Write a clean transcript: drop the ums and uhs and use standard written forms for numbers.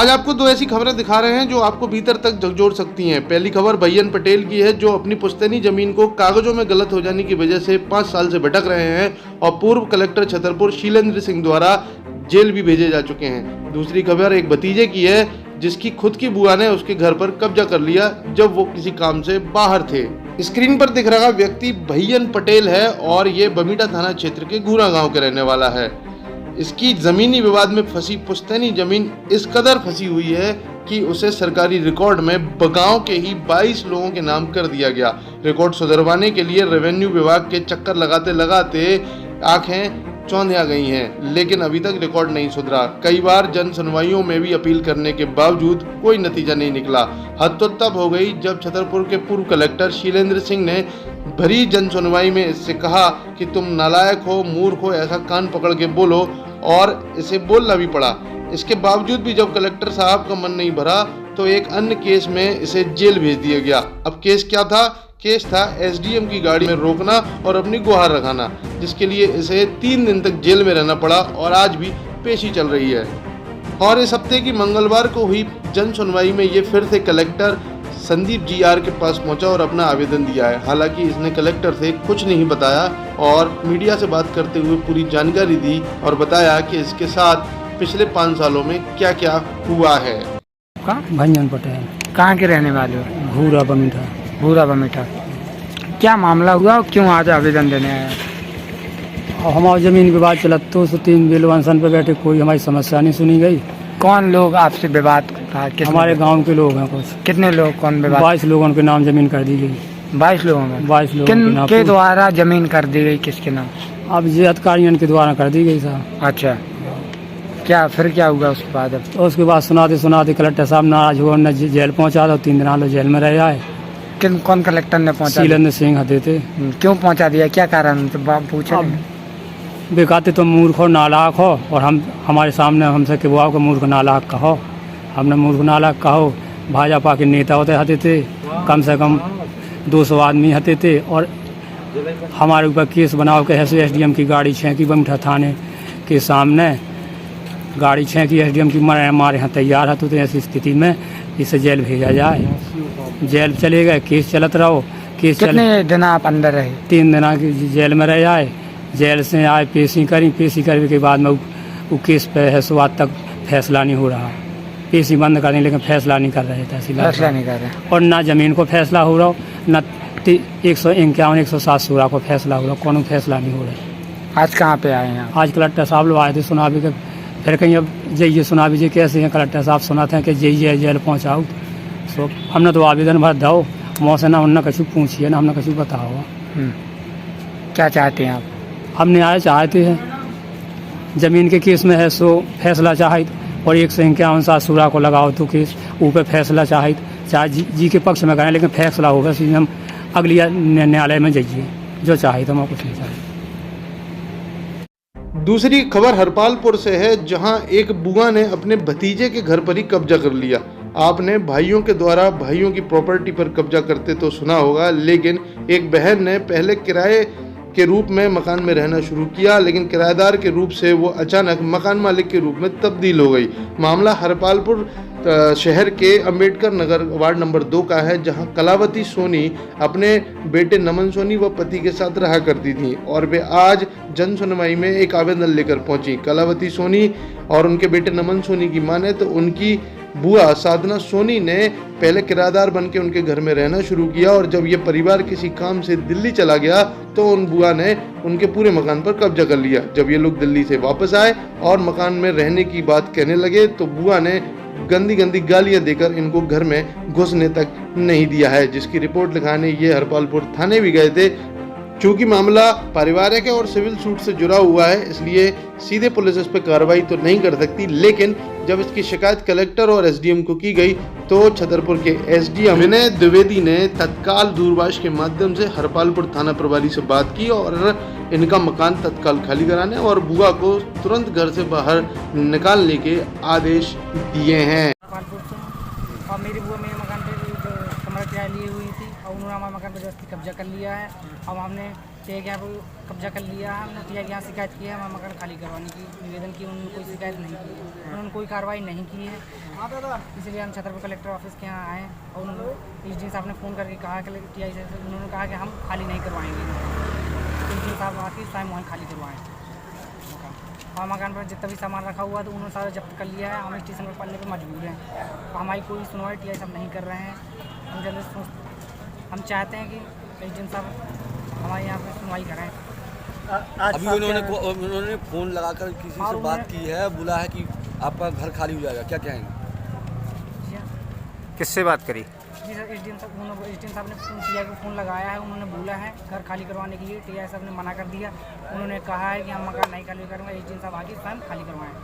आज आपको दो ऐसी खबरें दिखा रहे हैं जो आपको भीतर तक झकझोर सकती हैं। पहली खबर भैयन पटेल की है, जो अपनी पुश्तैनी जमीन को कागजों में गलत हो जाने की वजह से 5 साल से भटक रहे हैं और पूर्व कलेक्टर छतरपुर शीलेंद्र सिंह द्वारा जेल भी भेजे जा चुके हैं। दूसरी खबर एक भतीजे की है, जिसकी खुद की बुआ ने उसके घर पर कब्जा कर लिया जब वो किसी काम से बाहर थे। स्क्रीन पर दिख रहा व्यक्ति भैयन पटेल है और ये बमीठा थाना क्षेत्र के घूरा गांव के रहने वाला है। इसकी जमीनी विवाद में फंसी पुश्तैनी जमीन इस कदर फंसी हुई है कि उसे सरकारी रिकॉर्ड में गांव के ही 22 लोगों के नाम कर दिया गया। रिकॉर्ड सुधरवाने के लिए रेवेन्यू विभाग के चक्कर लगाते लगाते आंखें चौंधिया गई हैं, लेकिन अभी तक रिकॉर्ड नहीं सुधरा। कई बार जन सुनवाइयों में भी अपील करने के बावजूद कोई नतीजा नहीं निकला। हद तो तब हो गई जब छतरपुर के पूर्व कलेक्टर शीलेंद्र सिंह ने भरी जन सुनवाई में इससे कहा कि तुम नालायक हो, मूर्ख हो, ऐसा कान पकड़ के बोलो, और इसे बोलना भी पड़ा। इसके बावजूद भी जब कलेक्टर साहब का मन नहीं भरा तो एक अन्य केस में इसे जेल भेज दिया गया। अब केस क्या था? केस था एसडीएम की गाड़ी में रोकना और अपनी गुहार रखाना, जिसके लिए इसे 3 दिन तक जेल में रहना पड़ा और आज भी पेशी चल रही है। और इस हफ्ते की मंगलवार को हुई जन सुनवाई में ये फिर से कलेक्टर संदीप जीआर के पास पहुंचा और अपना आवेदन दिया है। हालांकि इसने कलेक्टर से कुछ नहीं बताया और मीडिया से बात करते हुए पूरी जानकारी दी और बताया कि इसके साथ पिछले 5 सालों में क्या क्या हुआ है। भैयन पटेल कहाँ के रहने वाले हो? घूरा बमीठा। भूरा बमीठा। क्या मामला हुआ और क्यों आज आवेदन देने आए? हमारी जमीन विवाद चला तो 3 बिल अनशन पे बैठे, कोई हमारी समस्या नहीं सुनी गई। कौन लोग आपसे विवाद? हमारे गांव के लोग हैं कुछ। कितने लोग? कौन विवाद? 22 लोगों के नाम जमीन कर दी गई। 22 लोगों में? 22 लोगों किन नाम के द्वारा जमीन कर दी गई? किसके नाम? अब ये अधिकारियों के द्वारा कर दी गई साहब। अच्छा, क्या फिर क्या हुआ उसके बाद? अब तो उसके बाद सुनाते कलेक्टर साहब नाराज हुआ, न जेल पहुंचा दो, 3 दिन आलो जेल में रह आए। कौन कलेक्टर ने पहुंचा? शीलेंद्र सिंह हते थे। क्यों पहुंचा दिया? क्या कारण? तो पूछे बेकाते तुम मूर्ख हो, नालायक हो, और हमारे सामने हमसे के बुआ को मूर्ख नालायक कहो। हमने मूर्ख नालायक कहो। भाजपा के नेता होते हते थे, कम से कम 200 आदमी हते थे, और हमारे ऊपर केस बनाओ के है एसडीएम की गाड़ी छेंकी बमीठा थाने के सामने। गाड़ी छेंकी एसडीएम की मारे यहाँ तैयार है, तो ऐसी स्थिति में इसे जेल भेजा जाए। जेल चले गए, केस चलत रहो। कितने दिन आप अंदर रहे? 3 दिन की जेल में रह आए। जेल से आए, पेशी करने के बाद में वो केस पे है सो आज तक फैसला नहीं हो रहा। पेशी बंद कर दें लेकिन फैसला नहीं कर रहे थे। फैसला नहीं कर रहे, और ना जमीन को फैसला हो रहा, न 151 107 16 को फैसला हो रहा, कौन फैसला नहीं हो रहा। आज कहाँ पे आए हैं? आज कलेक्टर साहब लोग आए थे सुनावी के, फिर कहीं अब जाइए सुनावी जी कैसे हैं। कलेक्टर साहब सुनाते हैं कि जाइए जेल पहुँचाओ। सो हमने तो आवेदन भर दो, वहाँ से ना उनने कछु पूछिए ना हमने कछु बताओ। क्या चाहते हैं आप? हम न्याय चाहते हैं। जमीन के केस में है सो फैसला चाहिए, और 151 7 16 को लगाओ तो केस ऊपर फैसला चाहिए। चाहे जी के पक्ष में करें, लेकिन फैसला होगा सीधे हम अगली न्यायालय में जाइए। जो चाहिए तो मैं कुछ नहीं चाहिए। दूसरी खबर हरपालपुर से है, जहां एक बुआ ने अपने भतीजे के घर पर ही कब्जा कर लिया। आपने भाइयों के द्वारा भाइयों की प्रॉपर्टी पर कब्जा करते तो सुना होगा, लेकिन एक बहन ने पहले किराए के रूप में मकान में रहना शुरू किया, लेकिन किराएदार के रूप से वो अचानक मकान मालिक के रूप में तब्दील हो गई। मामला हरपालपुर शहर के अंबेडकर नगर वार्ड नंबर 2 का है, जहां कलावती सोनी अपने बेटे नमन सोनी व पति के साथ रहा करती थी, और वे आज जन सुनवाई में एक आवेदन लेकर पहुंची। कलावती सोनी और उनके बेटे नमन सोनी की माने तो उनकी बुआ साधना सोनी ने पहले किराएदार बन के उनके घर में रहना शुरू किया, और जब ये परिवार किसी काम से दिल्ली चला गया तो उन बुआ ने उनके पूरे मकान पर कब्जा कर लिया। जब ये लोग दिल्ली से वापस आए और मकान में रहने की बात कहने लगे तो बुआ ने गंदी गंदी गालियां देकर इनको घर में घुसने तक नहीं दिया है, जिसकी रिपोर्ट लिखाने ये हरपालपुर थाने भी गए थे। चूंकि मामला पारिवारिक और सिविल सूट से जुड़ा हुआ है, इसलिए सीधे पुलिस इस पर कार्रवाई तो नहीं कर सकती, लेकिन जब इसकी शिकायत कलेक्टर और एसडीएम को की गई तो छतरपुर के एसडीएम विनय द्विवेदी ने तत्काल दूरभाष के माध्यम से हरपालपुर थाना प्रभारी से बात की और इनका मकान तत्काल खाली कराने और बुआ को तुरंत घर से बाहर निकालने के आदेश दिए हैं। और मेरी बुआ मेरे मकान पे कमरा किराए ली हुई थी और उन्होंने हमारे मकान पर जबरदस्ती कब्जा कर लिया है। अब हमने टीआई के यहाँ पर कब्जा कर लिया है, हमने टीआई के यहाँ शिकायत की है, हमारा मकान खाली करवाने की निवेदन की, उन्होंने कोई शिकायत नहीं की है, उन्होंने कोई कार्रवाई नहीं की है। इसलिए हम छतरपुर कलेक्टर ऑफिस के यहाँ आए और उन्होंने एसडीएम साहब ने फ़ोन करके कहा कि टीआई से उन्होंने कहा कि हम खाली नहीं करवाएंगे। एसडीएम साहब आके स्वयं वहीं खाली करवाएँ मकान, और मकान पर जितना भी सामान रखा हुआ तो उन्होंने सारा जब्त कर लिया है। हम स्टेशन पर पढ़ने पर मजबूर हैं, तो हमारी कोई सुनवाई टीआई साहब नहीं कर रहे हैं। हम जल्द हम चाहते हैं कि एसडीएम साहब हमारे यहाँ पर सुनवाई करें। अभी उन्होंने फ़ोन लगाकर किसी से बात की है, बोला है कि आपका घर खाली हो जाएगा, क्या कहेंगे? किससे बात करी? जी सर, एसडीएम साहब ने टीआई को फ़ोन लगाया है, उन्होंने बोला है घर खाली करवाने के लिए, टीआई साहब ने मना कर दिया। उन्होंने कहा है कि हम मकान नहीं खाली करेंगे, एसडीएम साहब आके स्वयं खाली करवाएं।